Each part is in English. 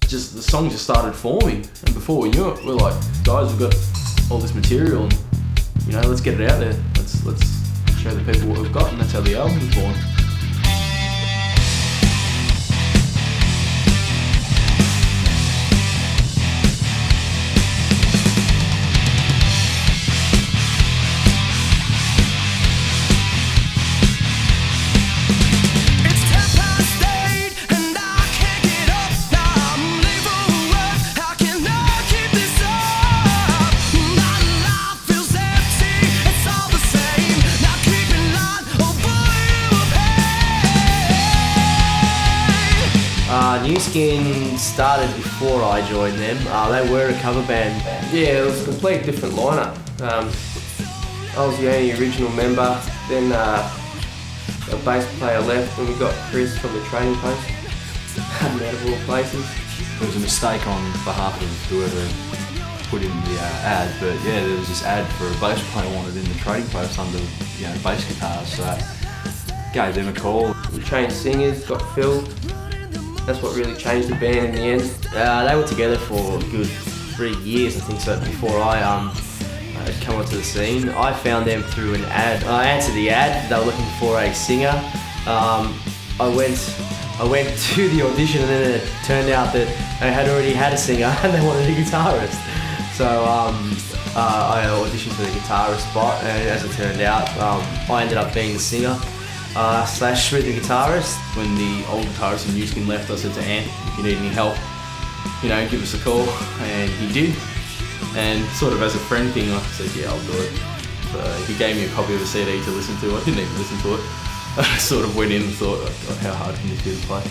just the song just started forming, and before we knew it, we're like, guys, we've got all this material, and you know, let's get it out there. Let's show the people what we've got, and that's how the album was born. New Skinn started before I joined them. They were a cover band. Yeah, it was a complete different lineup. I was the only original member. Then a bass player left, and we got Chris from the training post. Out of all places. It was a mistake on behalf of whoever put in the ad, but yeah, there was this ad for a bass player wanted in the trading post under, you know, bass guitars. So gave them a call. We changed singers, got Phil. That's what really changed the band in the end. They were together for a good 3 years, I think so, before I had come onto the scene. I found them through an ad. I answered the ad. They were looking for a singer. I went to the audition, and then it turned out that they had already had a singer and they wanted a guitarist. So I auditioned for the guitarist spot, and as it turned out, I ended up being the singer. Slash rhythm guitarist. When the old guitarist in New Skinn left, I said to Ant, if you need any help, you know, give us a call, and he did. And sort of as a friend thing, I said, yeah, I'll do it. So he gave me a copy of the CD to listen to. I didn't even listen to it. I sort of went in and thought, oh God, how hard can this be to play?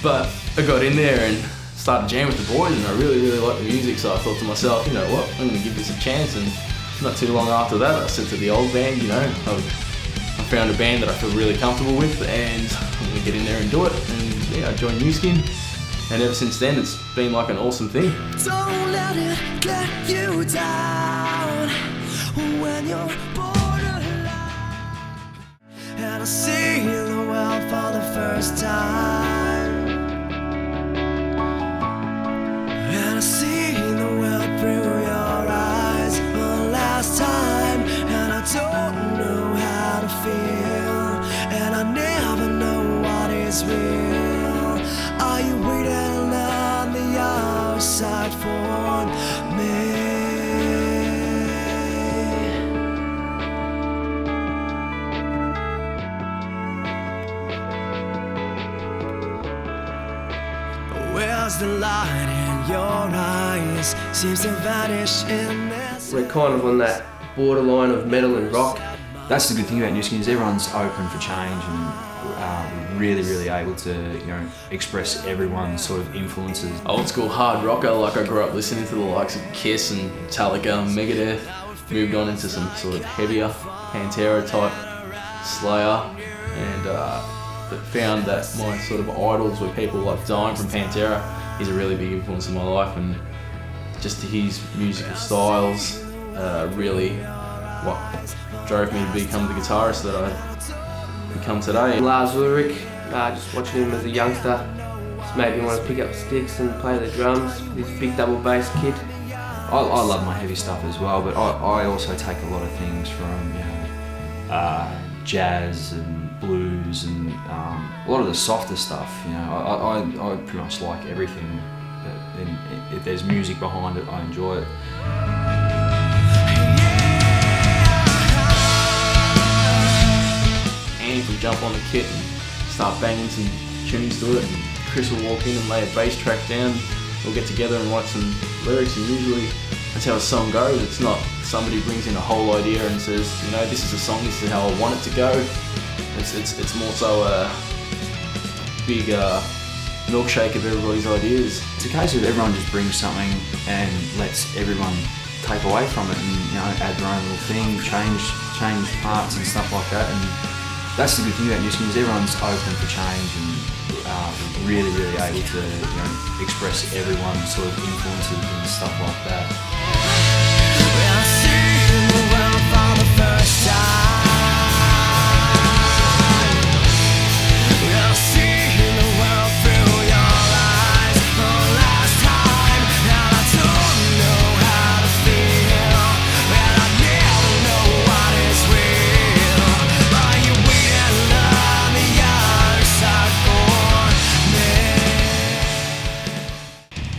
But I got in there and started jamming with the boys, and I really liked the music, so I thought to myself, you know what, I'm going to give this a chance. And not too long after that, I said to the old band, you know, I found a band that I feel really comfortable with, and I'm going to get in there and do it. And yeah, I joined New Skinn, and ever since then it's been like an awesome thing. Don't let it get you down when you're borderline. And I see the world for the first time, and I see the world through your eyes for the last time, and I don't know how to feel, and I never know what is real. Are you waiting on the outside for me? Where's the light in your eyes? Seems to vanish in this. We're kind of on that borderline of metal and rock. That's the good thing about New Skinn, is everyone's open for change and really able to, you know, express everyone's sort of influences. Old school hard rocker, like I grew up listening to the likes of Kiss and Metallica and Megadeth. Moved on into some sort of heavier Pantera type Slayer, and but found that my sort of idols were people like Dying from Pantera. He's a really big influence in my life, and just his musical styles really what drove me to become the guitarist that I've become today. Lars Ulrich, just watching him as a youngster, just made me want to pick up sticks and play the drums. This big double bass kid. I love my heavy stuff as well, but I also take a lot of things from, you know, jazz and blues and a lot of the softer stuff. You know, I pretty much like everything. And if there's music behind it, I enjoy it. Andy will jump on the kit and start banging some tunes to it, and Chris will walk in and lay a bass track down. We'll get together and write some lyrics, and usually that's how a song goes. It's not somebody brings in a whole idea and says, you know, this is a song, this is how I want it to go. It's more so a big milkshake of everybody's ideas. It's a case of everyone just brings something and lets everyone take away from it, and, you know, add their own little thing, change parts and stuff like that. And that's the good thing about New Skinn, is everyone's open for change and really able to, you know, express everyone's sort of influences and stuff like that. We're seeing the world for the first time. We're seeing the world through your eyes for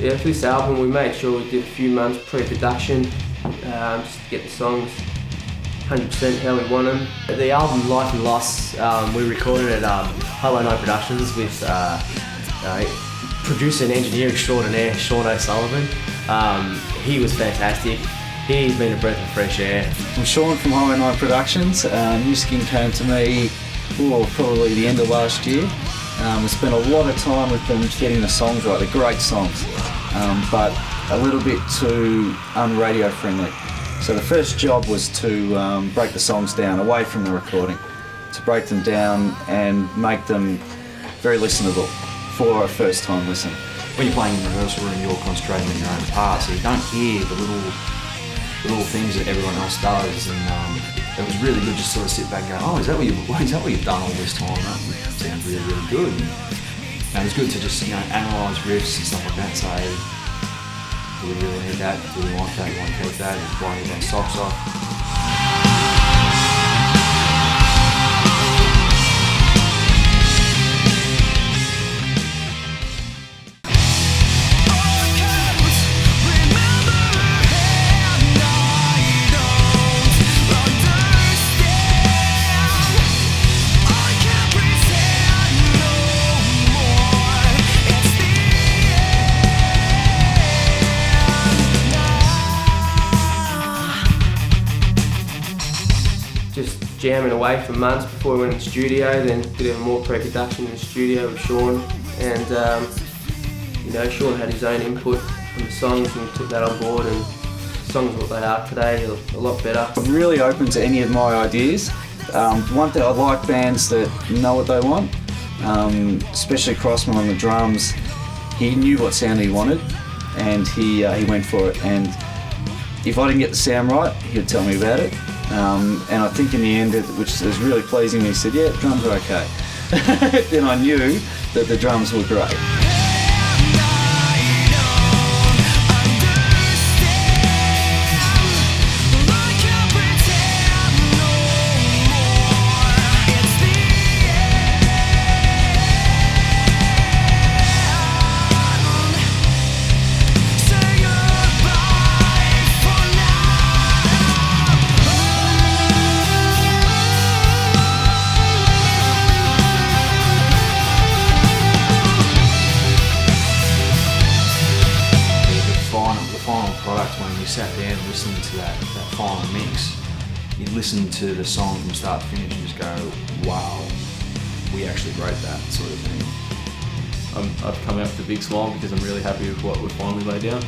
Yeah, for this album we made sure we did a few months pre-production just to get the songs 100% how we want them. The album Life and Loss, we recorded at Hello No Productions with producer and engineer extraordinaire Sean O'Sullivan. He was fantastic. He's been a breath of fresh air. I'm Sean from Hello No Productions. New Skinn came to me probably the end of last year. We spent a lot of time with them getting the songs right. They're great songs, but a little bit too un-radio friendly. So the first job was to break the songs down away from the recording, to break them down and make them very listenable for a first time listen. When you're playing in the rehearsal room, you're concentrating on your own part, so you don't hear the little things that everyone else does. And it was really good just sort of sit back and go, oh, is that what you've done all this time? That sounds really, really good. And it was good to just analyse riffs and stuff like that and say, do we really need that? Do we want that? Do we want to keep that? Is blowing everyone's socks off? Just jamming away for months before we went in the studio, then did more pre-production in the studio with Sean, and Sean had his own input on the songs and took that on board, and the songs what they are today are a lot better. I'm really open to any of my ideas. One thing, I like bands that know what they want, especially Crossman on the drums. He knew what sound he wanted and he went for it, and if I didn't get the sound right, he'd tell me about it. And I think in the end, which is really pleasing, he said, yeah, drums are okay. Then I knew that the drums were great. When you sat down and listened to that final mix, you listen to the song from start to finish and just go, wow, we actually wrote that sort of thing. I've come out with a big smile because I'm really happy with what we've finally laid down.